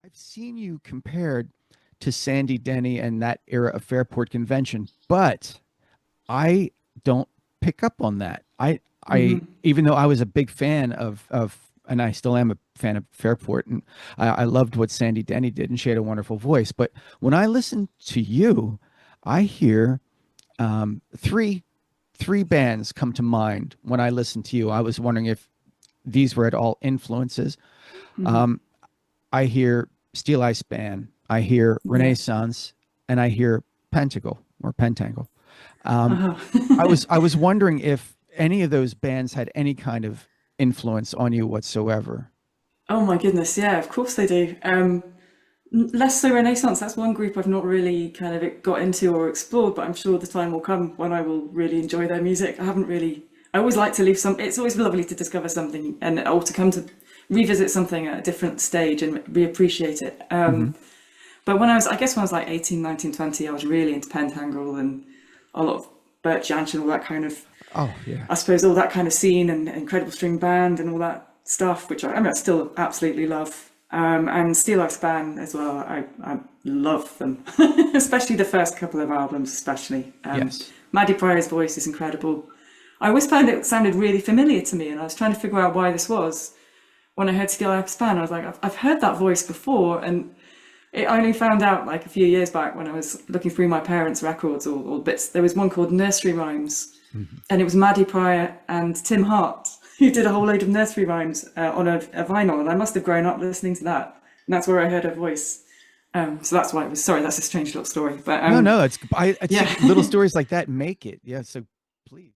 I've seen you compared to Sandy Denny and that era of Fairport Convention, but I don't pick up on that. I Hmm. even though I was a big fan of, and I still am a fan of Fairport, and I loved what Sandy Denny did, and she had a wonderful voice. But when I listen to you, I hear three bands come to mind when I listen to you. I was wondering if these were at all influences. Hmm. Um, I hear Steel Ice Band, I hear Yeah. Renaissance, and I hear Pentacle or Pentangle. Um, Uh-huh. I was wondering if any of those bands had any kind of influence on you whatsoever. Oh my goodness, yeah, of course they do. Less so Renaissance, that's one group I've not really kind of got into or explored, but I'm sure the time will come when I will really enjoy their music. I haven't really, I always like to leave some, it's always lovely to discover something and or to come to revisit something at a different stage and reappreciate it. Hmm. But when I was, I guess when I was like 18, 19, 20, I was really into Pentangle and a lot of Bert Jansch and all that kind of, Oh yeah, I suppose, all that kind of scene and Incredible String Band and all that stuff, which I mean, I still absolutely love. And Steel Ice Band as well. I love them, especially the first couple of albums, especially. yes. Maddie Pryor's voice is incredible. I always found it sounded really familiar to me, and I was trying to figure out why this was. When I heard Steel Ice Band, I was like, I've heard that voice before, and I only found out like a few years back when I was looking through my parents' records or bits. There was one called Nursery Rhymes, Hmm. and it was Maddie Pryor and Tim Hart who did a whole load of nursery rhymes on a vinyl, and I must have grown up listening to that, and that's where I heard her voice. So that's why it was. Sorry, that's a strange little story, but No, no, it's yeah. little stories like that make it. Yeah, so please.